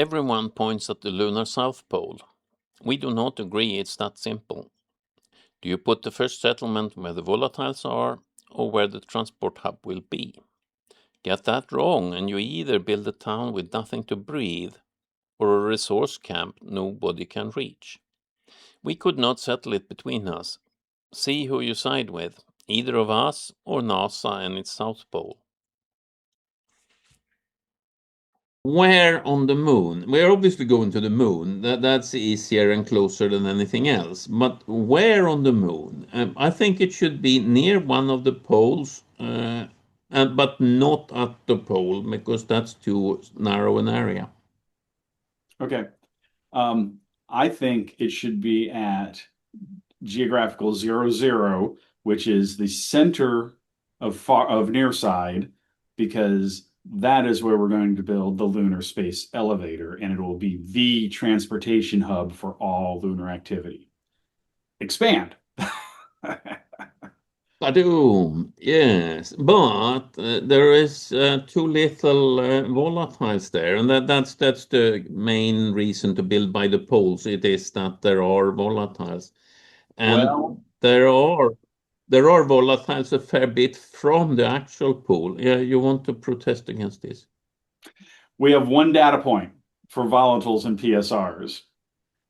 Everyone points at the lunar South Pole. We do not agree it's that simple. Do you put the first settlement where the volatiles are, or where the transport hub will be? Get that wrong, and you either build a town with nothing to breathe, or a resource camp nobody can reach. We could not settle it between us. See who you side with, either of us or NASA and its South Pole. Where on the moon? We're obviously going to the moon. That's easier and closer than anything else. But where on the moon? I think it should be near one of the poles, but not at the pole because that's too narrow an area. Okay. I think it should be at geographical 00, which is the center of near side, because that is where we're going to build the lunar space elevator, and it will be the transportation hub for all lunar activity. Expand. Badoom, yes, but there is too little volatiles there, and that's the main reason to build by the poles. It is that there are volatiles, and Well, there are volatiles a fair bit from the actual pool. Yeah, you want to protest against this? we have one data point for volatiles and PSRs.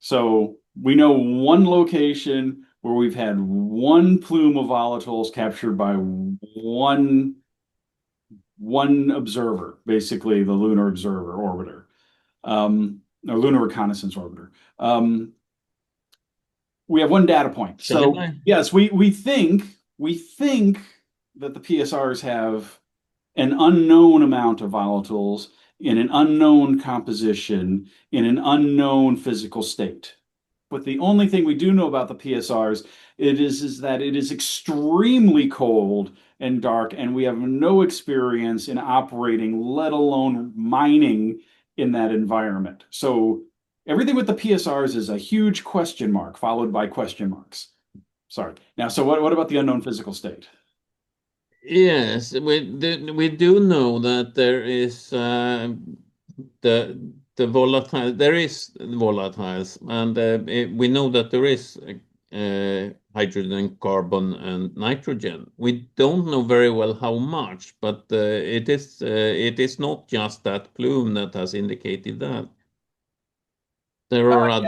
So we know one location where we've had one plume of volatiles captured by one observer, basically the lunar observer orbiter, or lunar reconnaissance orbiter. We have one data point. So yes, we think that the PSRs have an unknown amount of volatiles in an unknown composition in an unknown physical state. But the only thing we do know about the PSRs is that it is extremely cold and dark, and we have no experience in operating, let alone mining in that environment. So everything with the PSRs is a huge question mark followed by question marks. Sorry. Now, so what about the unknown physical state? Yes, we do know that there is the volatile. There is volatiles, and we know that there is hydrogen, carbon, and nitrogen. We don't know very well how much, but it is not just that plume that has indicated that. There are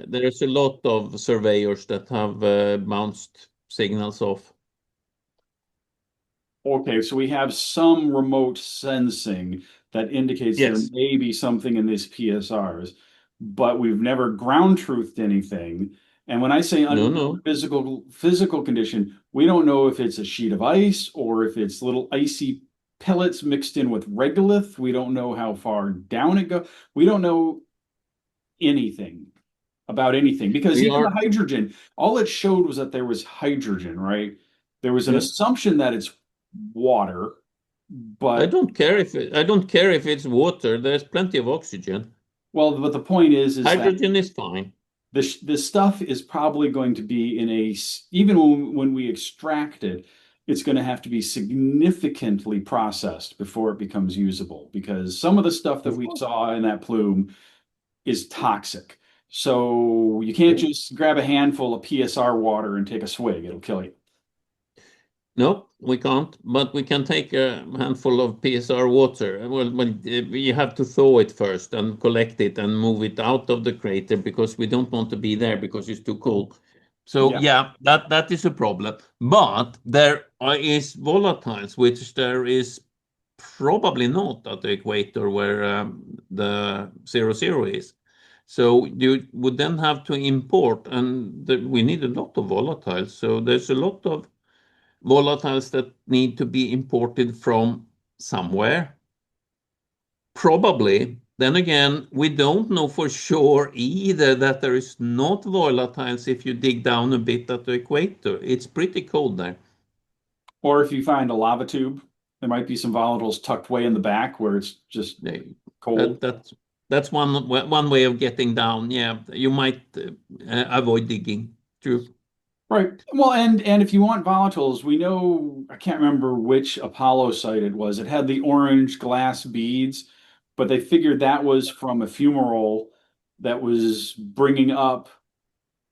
there's a lot of surveyors that have bounced signals off. Okay, so we have some remote sensing that indicates there may be something in these PSRs, but we've never ground truthed anything. And when I say unknown physical condition, we don't know if it's a sheet of ice or if it's little icy pellets mixed in with regolith. We don't know how far down it goes. We don't know anything about anything, because even the hydrogen, all it showed was that there was hydrogen, right? There was an assumption that it's water, but I don't care if it's water. There's plenty of oxygen. Well, but the point is hydrogen is fine. This stuff is probably going to be in even when we extract it, it's going to have to be significantly processed before it becomes usable, because some of the stuff that we saw in that plume is toxic. So you can't just grab a handful of PSR water and take a swig. It'll kill you. No, we can't, but we can take a handful of PSR water. Well, you have to thaw it first and collect it and move it out of the crater, because we don't want to be there because it's too cold. So yeah, that is a problem. But there is volatiles, which there is probably not at the equator where the 00 is. So you would then have to import, and we need a lot of volatiles. So there's a lot of volatiles that need to be imported from somewhere. Probably. Then again, we don't know for sure either that there is not volatiles if you dig down a bit at the equator. It's pretty cold there. Or if you find a lava tube, there might be some volatiles tucked way in the back where it's just cold. That's one way of getting down. Yeah, you might avoid digging. True. Right. Well, and if you want volatiles, we know, I can't remember which Apollo site it was. It had the orange glass beads. but they figured that was from a fumarole that was bringing up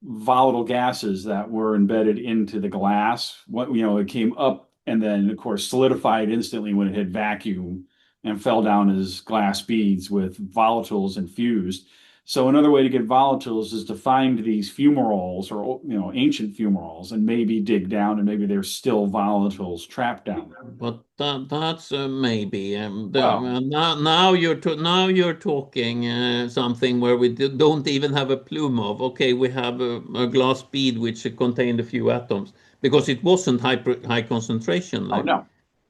volatile gases that were embedded into the glass. It came up and then, of course, solidified instantly when it hit vacuum and fell down as glass beads with volatiles infused. So another way to get volatiles is to find these fumaroles or ancient fumaroles and maybe dig down and maybe there's still volatiles trapped down there. But that's maybe. Well, now you're talking something where we don't even have a plume of. Okay, we have a glass bead which contained a few atoms because it wasn't high concentration. oh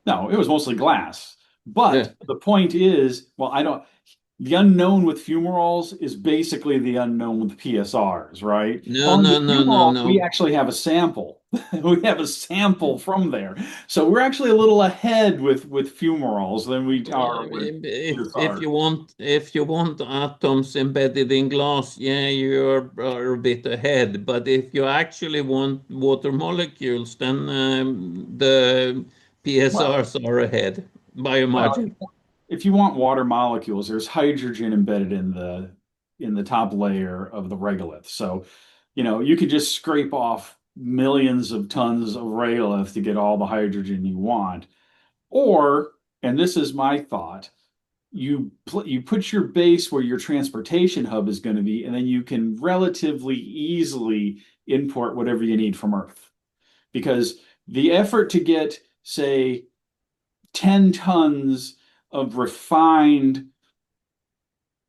no, it was mostly glass. But the point is, the unknown with fumaroles is basically the unknown with PSRs, right? No. We actually have a sample. We have a sample from there. So we're actually a little ahead with fumaroles than we are with PSRs. If you want atoms embedded in glass, yeah, you're a bit ahead. But if you actually want water molecules, then the PSRs are ahead by a margin. If you want water molecules, there's hydrogen embedded in the top layer of the regolith. So, you could just scrape off millions of tons of regolith to get all the hydrogen you want. Or, and this is my thought, you put your base where your transportation hub is going to be, and then you can relatively easily import whatever you need from Earth. Because the effort to get, say, 10 tons of refined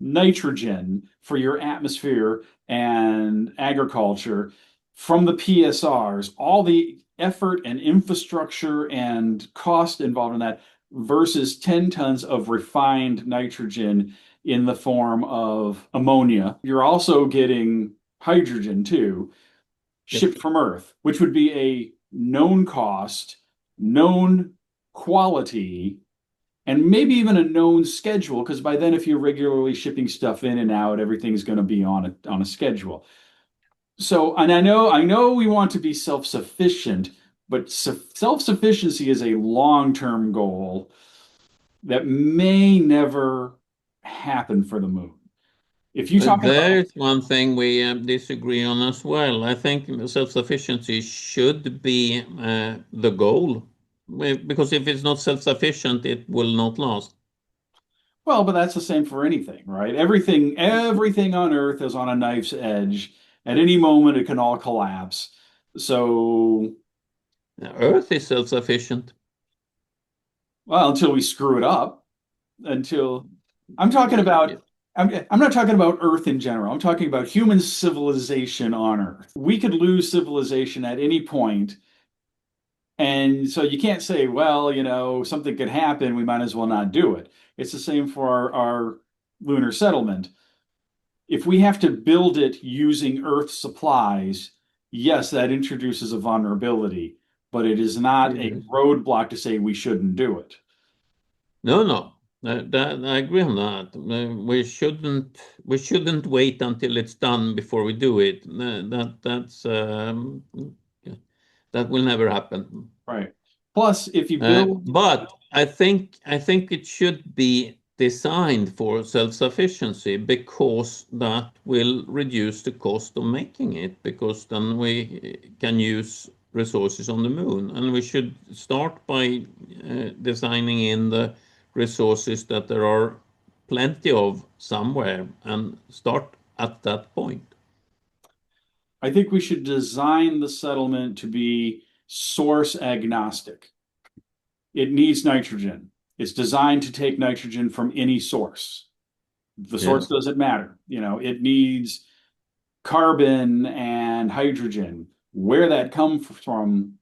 nitrogen for your atmosphere and agriculture from the PSRs, all the effort and infrastructure and cost involved in that versus 10 tons of refined nitrogen in the form of ammonia. You're also getting hydrogen too, shipped from Earth, which would be a known cost, known quality, and maybe even a known schedule, because by then, if you're regularly shipping stuff in and out, everything's going to be on a schedule. So, and I know we want to be self-sufficient, but self-sufficiency is a long-term goal that may never happen for the moon. If you talk about, there's one thing we disagree on as well. I think self-sufficiency should be the goal. Because if it's not self-sufficient, it will not last. well, but that's the same for anything, right? Everything on Earth is on a knife's edge. At any moment, it can all collapse. So, Earth is self-sufficient. well, until we screw it up. Until I'm talking about, I'm not talking about Earth in general. I'm talking about human civilization on Earth. We could lose civilization at any point. And so you can't say, well, something could happen. We might as well not do it. It's the same for our lunar settlement. If we have to build it using Earth supplies, yes, that introduces a vulnerability, but it is not a roadblock to say we shouldn't do it. No. I agree on that. We shouldn't wait until it's done before we do it. That will never happen. Right. Plus, if you build, but I think it should be designed for self-sufficiency because that will reduce the cost of making it, because then we can use resources on the moon, and we should start by designing in the resources that there are plenty of somewhere and start at that point. I think we should design the settlement to be source agnostic. It needs nitrogen. It's designed to take nitrogen from any source. The source doesn't matter. It needs carbon and hydrogen. Where that comes from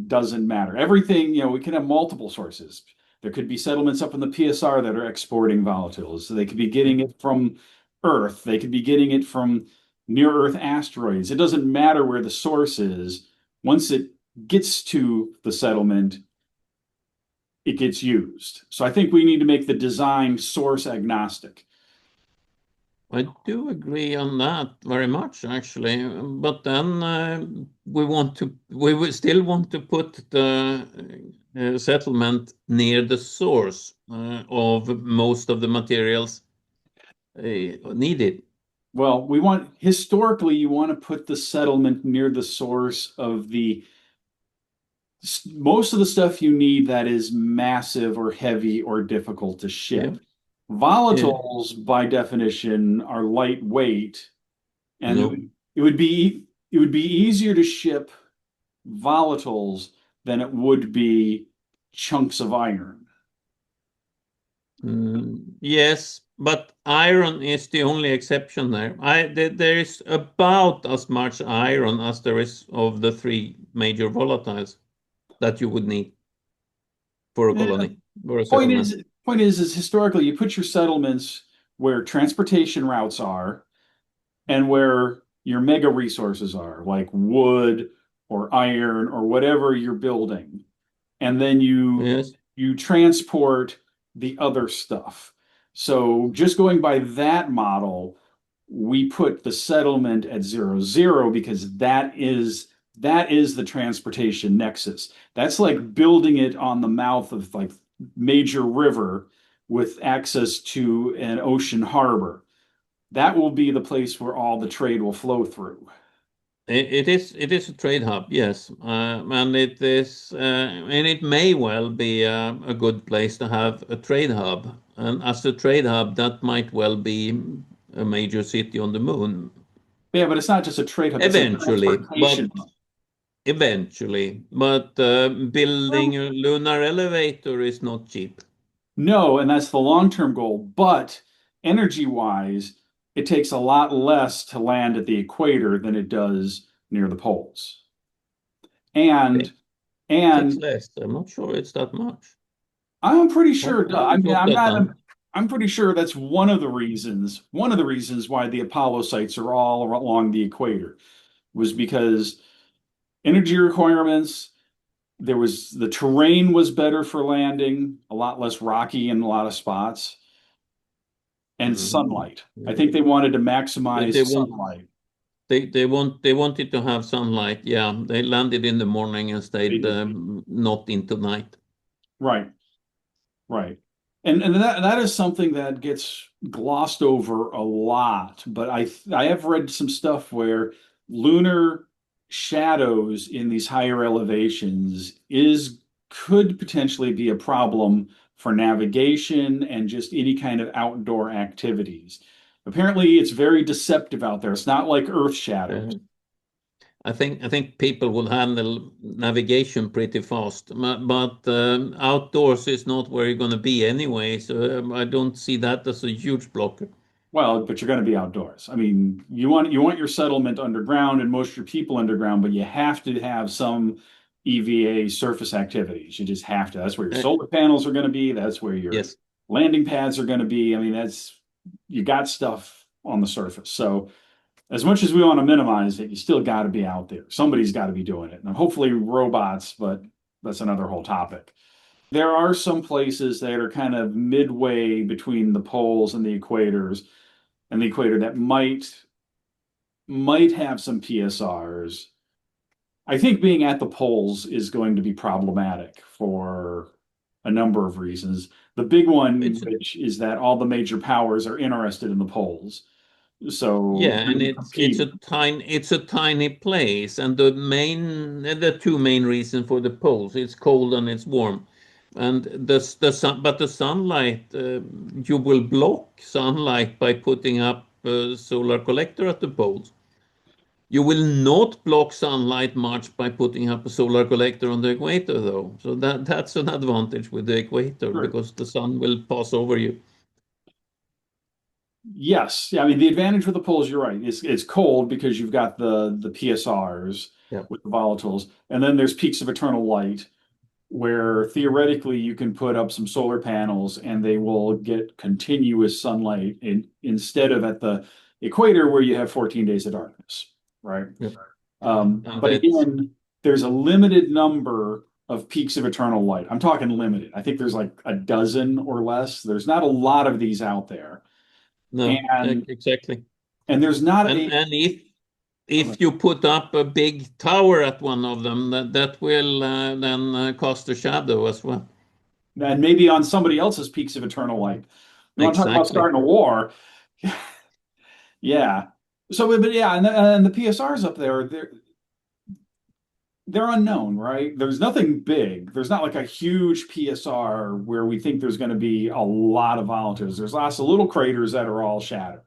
doesn't matter. Everything, we can have multiple sources. There could be settlements up in the PSR that are exporting volatiles. So they could be getting it from Earth. They could be getting it from near-Earth asteroids. It doesn't matter where the source is. Once it gets to the settlement, it gets used. So I think we need to make the design source agnostic. I do agree on that very much, actually. But then we will still want to put the settlement near the source of most of the materials needed. Well, historically, you want to put the settlement near the source of most of the stuff you need that is massive or heavy or difficult to ship. Yeah. Volatiles, by definition, are lightweight, and it would be easier to ship volatiles than it would be chunks of iron. Yes, but iron is the only exception there. There is about as much iron as there is of the three major volatiles that you would need for a colony, for a settlement. Point is historically you put your settlements where transportation routes are and where your mega resources are, like wood or iron or whatever you're building. And then you transport the other stuff. So just going by that model, we put the settlement at 0, because that is the transportation nexus. That's like building it on the mouth of like major river with access to an ocean harbor. That will be the place where all the trade will flow through. It is a trade hub, yes, and it may well be a good place to have a trade hub, and as a trade hub, that might well be a major city on the moon. Yeah, but it's not just a trade hub. Eventually, but building a lunar elevator is not cheap. No, and that's the long-term goal. But energy-wise, it takes a lot less to land at the equator than it does near the poles. And it's less. I'm not sure it's that much. I'm pretty sure. I'm pretty sure that's one of the reasons why the Apollo sites are all along the equator was because energy requirements. The terrain was better for landing, a lot less rocky in a lot of spots, and sunlight. I think they wanted to maximize sunlight. They wanted to have sunlight. Yeah, they landed in the morning and stayed not into night. Right. And that is something that gets glossed over a lot. But I have read some stuff where lunar shadows in these higher elevations could potentially be a problem for navigation and just any kind of outdoor activities. Apparently, it's very deceptive out there. It's not like Earth shadows. I think people will handle navigation pretty fast, but outdoors is not where you're going to be anyway. So I don't see that as a huge blocker. Well, but you're going to be outdoors. I mean, you want your settlement underground and most of your people underground, but you have to have some EVA surface activities. You just have to. That's where your solar panels are going to be. That's where your landing pads are going to be. I mean, you got stuff on the surface. So as much as we want to minimize it, you still got to be out there. Somebody's got to be doing it. And hopefully robots, but that's another whole topic. There are some places that are kind of midway between the poles and the equators that might have some PSRs. I think being at the poles is going to be problematic for a number of reasons. The big one, which is that all the major powers are interested in the poles. So yeah, and it's a tiny place, and the two main reasons for the poles, it's cold and it's warm. And the sunlight, you will block sunlight by putting up a solar collector at the poles. You will not block sunlight much by putting up a solar collector on the equator, though. So that's an advantage with the equator, because the sun will pass over you. Yes, I mean the advantage with the poles, you're right. It's cold because you've got the PSRs with the volatiles, and then there's peaks of eternal light, where theoretically you can put up some solar panels and they will get continuous sunlight instead of at the equator where you have 14 days of darkness, right? But again, there's a limited number of peaks of eternal light. I'm talking limited. I think there's like a dozen or less. There's not a lot of these out there. No, exactly. And there's not and if you put up a big tower at one of them, that will then cast a shadow as well. And maybe on somebody else's peaks of eternal light. You want to talk about starting a war? Yeah. So, but yeah, and the PSRs up there, they're unknown, right? There's nothing big. There's not like a huge PSR where we think there's going to be a lot of volatiles. There's lots of little craters that are all shattered.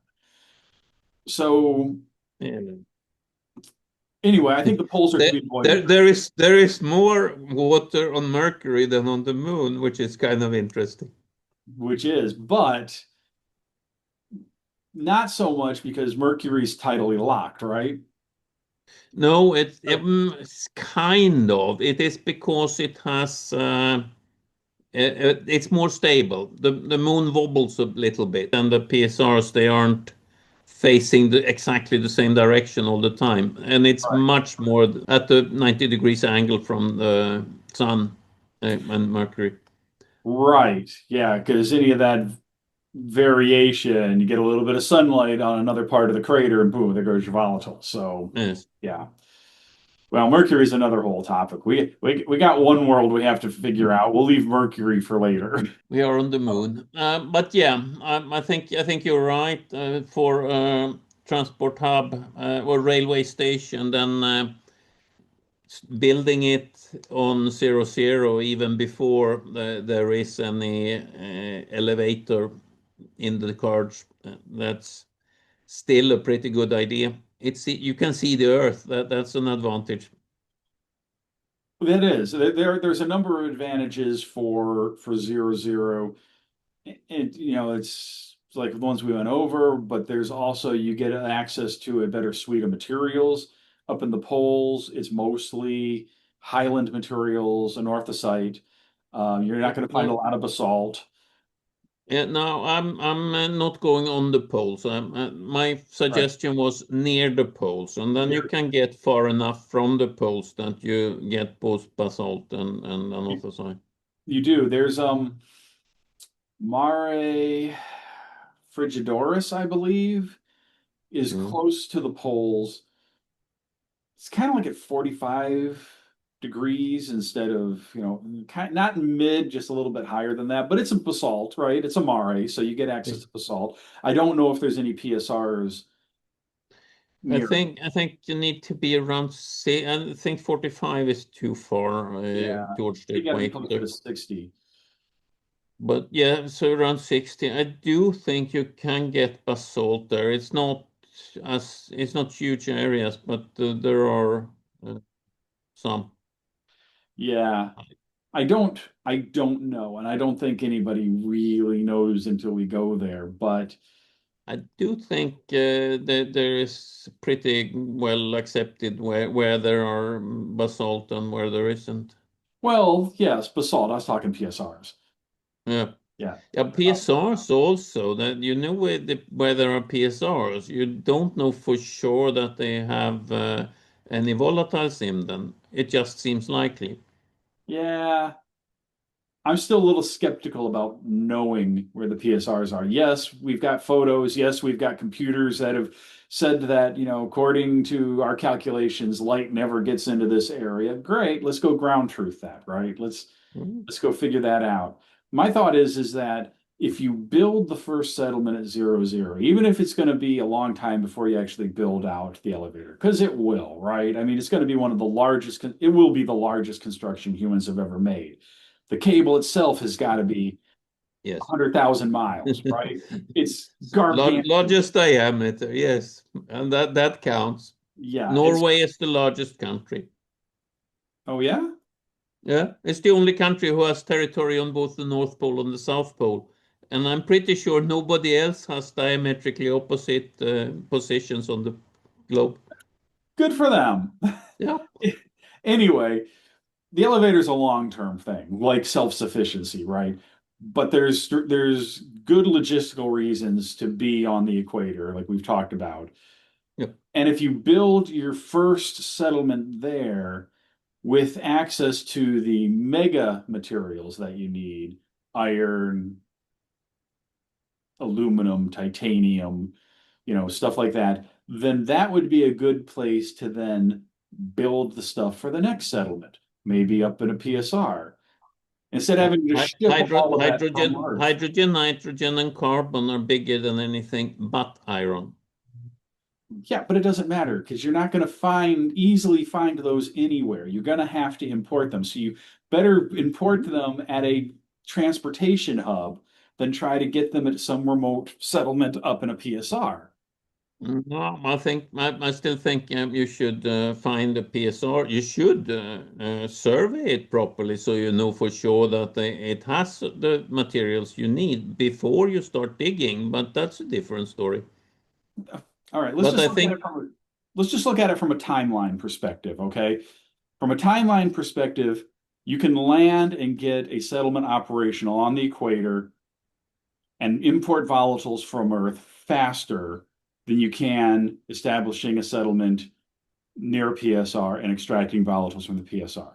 So, anyway, I think the poles are to be avoided. There is more water on Mercury than on the Moon, which is kind of interesting. But not so much because Mercury's tidally locked, right? No, it's kind of. It is because it has. It's more stable. The Moon wobbles a little bit, and the PSRs, they aren't facing exactly the same direction all the time, and it's much more at the 90 degrees angle from the Sun and Mercury. Right. Yeah, because any of that variation, you get a little bit of sunlight on another part of the crater, and boom, there goes your volatile. So, yes. Yeah. Well, Mercury's another whole topic. We got one world we have to figure out. We'll leave Mercury for later. We are on the Moon, but yeah, I think you're right. For transport hub or railway station, then building it on 00 even before there is any elevator in the cards, that's still a pretty good idea. You can see the Earth. That's an advantage. That is. There's a number of advantages for 00. And it's like the ones we went over, but there's also you get access to a better suite of materials. Up in the poles, it's mostly highland materials and orthosite. You're not going to find a lot of basalt. Yeah, no, I'm not going on the poles. My suggestion was near the poles, and then you can get far enough from the poles that you get both basalt and andesite. You do. There's Mare Frigidoris, I believe, is close to the poles. It's kind of like at 45 degrees instead of, not mid, just a little bit higher than that, but it's a basalt, right? It's a mare, so you get access to basalt. I don't know if there's any PSRs near. I think you need to be around, say, I think 45 is too far towards the equator. You to 60. But yeah, so around 60. I do think you can get basalt there. It's not huge areas, but there are some. Yeah. I don't know, and I don't think anybody really knows until we go there, but I do think that there is pretty well accepted where there are basalt and where there isn't. well, yes, basalt. I was talking PSRs. Yeah. Yeah. Yeah, PSRs also, that where there are PSRs, you don't know for sure that they have any volatiles in them. It just seems likely. Yeah. I'm still a little skeptical about knowing where the PSRs are. Yes, we've got photos. Yes, we've got computers that have said that, according to our calculations, light never gets into this area. Great. Let's go ground truth that, right? Let's go figure that out. My thought is that if you build the first settlement at 00, even if it's going to be a long time before you actually build out the elevator, because it will, right? I mean, it's going to be it will be the largest construction humans have ever made. The cable itself has got to be 100,000 miles, right? It's gargantuan. Largest diameter, yes, and that counts. Yeah, Norway is the largest country. Oh yeah? Yeah, it's the only country who has territory on both the North Pole and the South Pole. And I'm pretty sure nobody else has diametrically opposite positions on the globe. Good for them. Yeah. Anyway, the elevator is a long-term thing, like self-sufficiency, right? But there's good logistical reasons to be on the equator, like we've talked about. Yep. And if you build your first settlement there with access to the mega materials that you need, iron, aluminum, titanium, stuff like that, then that would be a good place to then build the stuff for the next settlement, maybe up in a PSR. Instead of having to ship all of that from Mars. Hydrogen, nitrogen, and carbon are bigger than anything but iron. Yeah, but it doesn't matter because you're not going to easily find those anywhere. You're going to have to import them. So you better import them at a transportation hub than try to get them at some remote settlement up in a PSR. No, I still think you should find a PSR. You should survey it properly so you know for sure that it has the materials you need before you start digging. But that's a different story. All right, let's just look at it from a timeline perspective, okay? From a timeline perspective, you can land and get a settlement operational on the equator and import volatiles from Earth faster than you can establishing a settlement near a PSR and extracting volatiles from the PSR.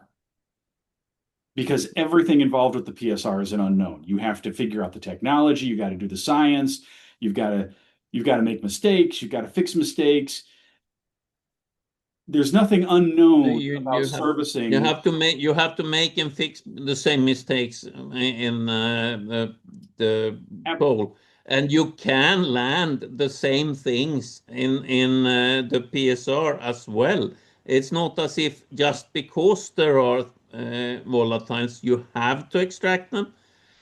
Because everything involved with the PSR is an unknown. You have to figure out the technology, you got to do the science, you've got to make mistakes, you've got to fix mistakes. There's nothing unknown about servicing. You have to make and fix the same mistakes in the pole, and you can land the same things in the PSR as well. It's not as if just because there are volatiles you have to extract them.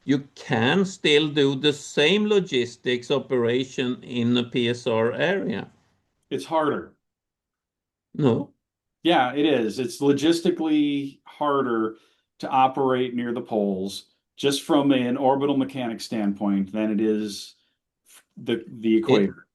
You can still do the same logistics operation in the PSR area. It's harder. No. Yeah, it is. It's logistically harder to operate near the poles just from an orbital mechanics standpoint than it is the equator.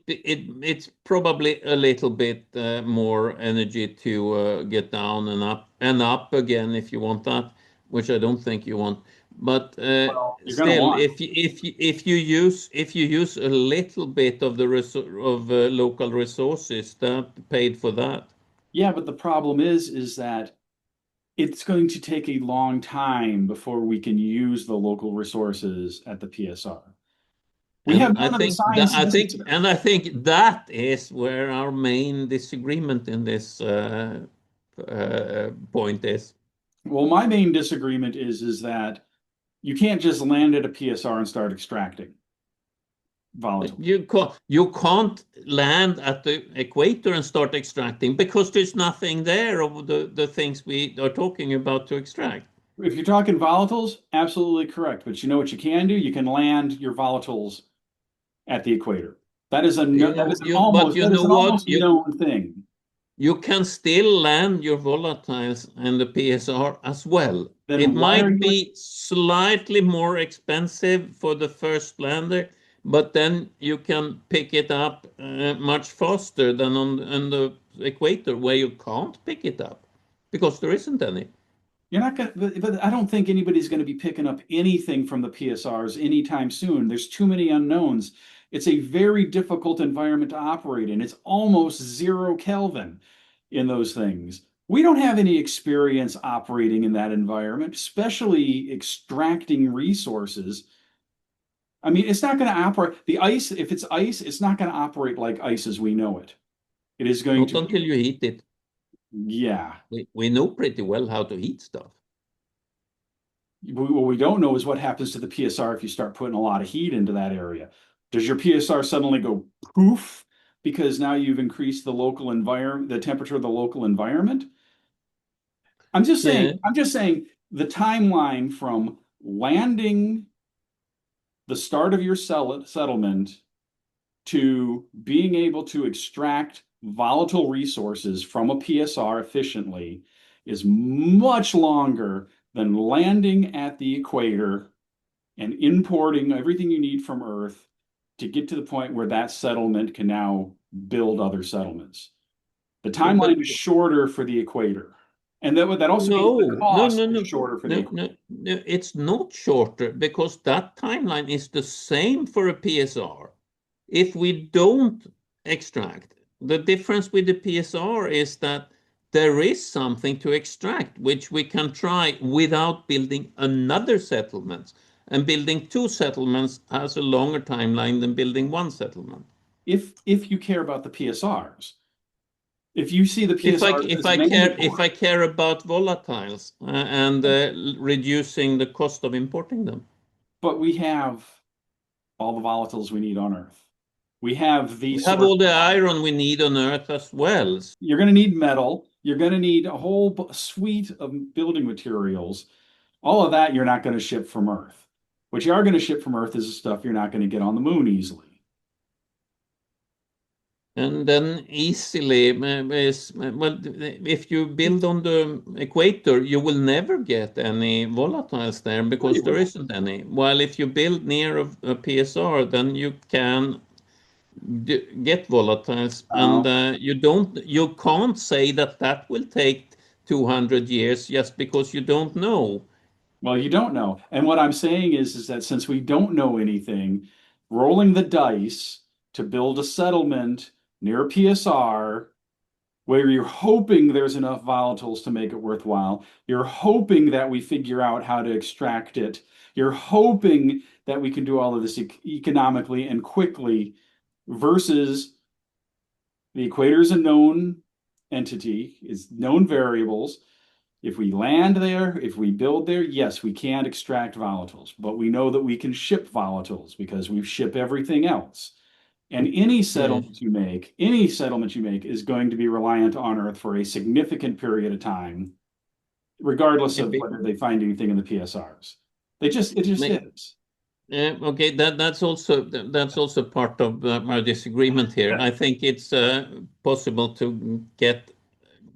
It's probably a little bit more energy to get down and up again if you want that, which I don't think you want. But still, if you use a little bit of the local resources, that paid for that. Yeah, but the problem is that it's going to take a long time before we can use the local resources at the PSR. We have none of the science. I think that is where our main disagreement in this point is. Well, my main disagreement is that you can't just land at a PSR and start extracting volatiles. You can't land at the equator and start extracting because there's nothing there of the things we are talking about to extract. If you're talking volatiles, absolutely correct. But you know what you can do? You can land your volatiles at the equator. That is an almost known thing. You can still land your volatiles in the PSR as well. Then it might be slightly more expensive for the first lander, but then you can pick it up much faster than on the equator where you can't pick it up because there isn't any. You're not going to, but I don't think anybody's going to be picking up anything from the PSRs anytime soon. There's too many unknowns. It's a very difficult environment to operate in. It's almost 0 Kelvin in those things. We don't have any experience operating in that environment, especially extracting resources. I mean, it's not going to operate. The ice, if it's ice, it's not going to operate like ice as we know it. It is going to. Not until you heat it. Yeah. We know pretty well how to heat stuff. What we don't know is what happens to the PSR if you start putting a lot of heat into that area. Does your PSR suddenly go poof because now you've increased the local environment, the temperature of the local environment? I'm just saying the timeline from landing the start of your settlement to being able to extract volatile resources from a PSR efficiently is much longer than landing at the equator and importing everything you need from Earth to get to the point where that settlement can now build other settlements. The timeline is shorter for the equator. And that also means the cost is shorter for the equator. No, it's not shorter because that timeline is the same for a PSR. If we don't extract, the difference with the PSR is that there is something to extract, which we can try without building another settlement. and building 2 settlements has a longer timeline than building 1 settlement. If you care about the PSRs, if you see the PSRs if I care about volatiles and reducing the cost of importing them. But we have all the volatiles we need on Earth. We have all the iron we need on Earth as well. You're going to need metal. You're going to need a whole suite of building materials. All of that you're not going to ship from Earth. What you are going to ship from Earth is the stuff you're not going to get on the moon easily. And then easily, well, if you build on the equator, you will never get any volatiles there because there isn't any. While if you build near a PSR, then you can get volatiles, and you can't say that will take 200 years just because you don't know. Well, you don't know. And what I'm saying is that since we don't know anything, rolling the dice to build a settlement near a PSR where you're hoping there's enough volatiles to make it worthwhile, you're hoping that we figure out how to extract it, you're hoping that we can do all of this economically and quickly, versus the equator is a known entity, it's known variables. If we land there, if we build there, yes, we can't extract volatiles, but we know that we can ship volatiles because we ship everything else. And any settlement you make is going to be reliant on Earth for a significant period of time, regardless of whether they find anything in the PSRs. It just is. Okay, that's also part of our disagreement here. I think it's possible to get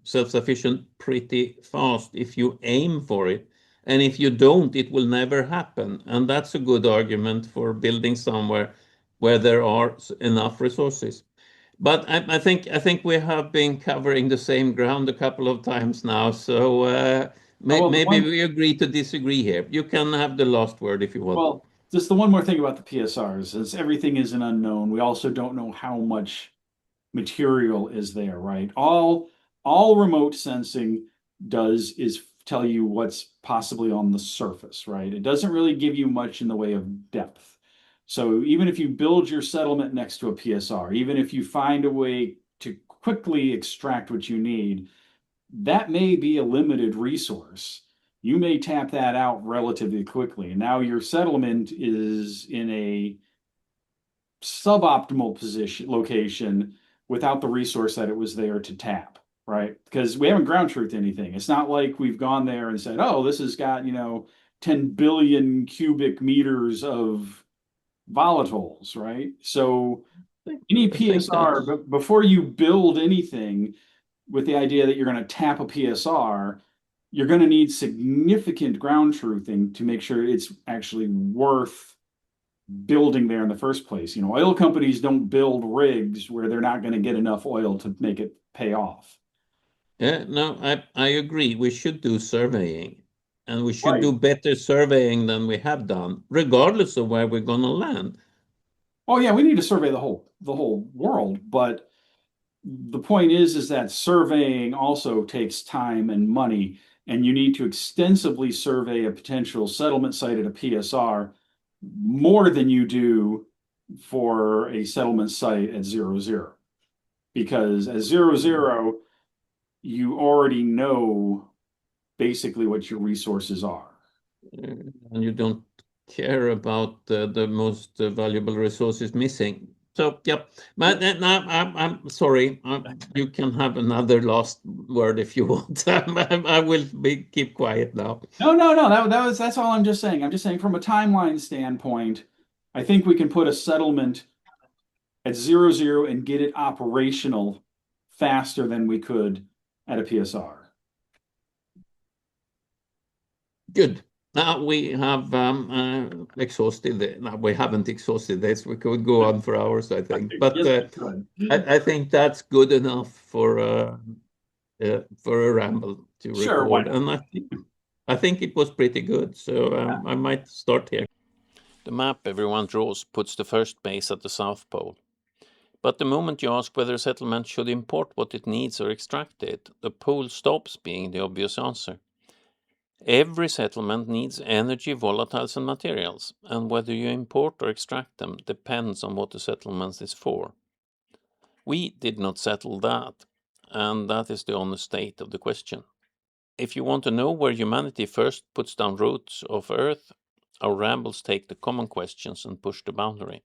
self-sufficient pretty fast if you aim for it, and if you don't, it will never happen. And that's a good argument for building somewhere where there are enough resources. But I think we have been covering the same ground a couple of times now, so maybe we agree to disagree here. You can have the last word if you want. Well, just the one more thing about the PSRs is everything is an unknown. We also don't know how much material is there, right? All remote sensing does is tell you what's possibly on the surface, right? It doesn't really give you much in the way of depth. So even if you build your settlement next to a PSR, even if you find a way to quickly extract what you need, that may be a limited resource. You may tap that out relatively quickly. And now your settlement is in a suboptimal location without the resource that it was there to tap, right? Because we haven't ground truthed anything. It's not like we've gone there and said, oh, this has got, 10 billion cubic meters of volatiles, right? So any PSR, before you build anything with the idea that you're going to tap a PSR, you're going to need significant ground truthing to make sure it's actually worth building there in the first place. Oil companies don't build rigs where they're not going to get enough oil to make it pay off. Yeah, no, I agree. We should do surveying, and we should do better surveying than we have done, regardless of where we're going to land. Oh yeah, we need to survey the whole world, but the point is that surveying also takes time and money, and you need to extensively survey a potential settlement site at a PSR more than you do for a settlement site at 0, because at 0, you already know basically what your resources are. And you don't care about the most valuable resources missing. So, yeah, but I'm sorry. You can have another last word if you want. I will keep quiet now. No. That's all I'm just saying. I'm just saying from a timeline standpoint, I think we can put a settlement at 0 and get it operational faster than we could at a PSR. Good. Now we have exhausted it. No, we haven't exhausted this. We could go on for hours, I think. But I think that's good enough for a ramble to record. And I think it was pretty good. So I might start here. The map everyone draws puts the first base at the South Pole. But the moment you ask whether a settlement should import what it needs or extract it, the pole stops being the obvious answer. Every settlement needs energy, volatiles, and materials, and whether you import or extract them depends on what the settlement is for. We did not settle that, and that is the honest state of the question. If you want to know where humanity first puts down roots of earth, our rambles take the common questions and push the boundary.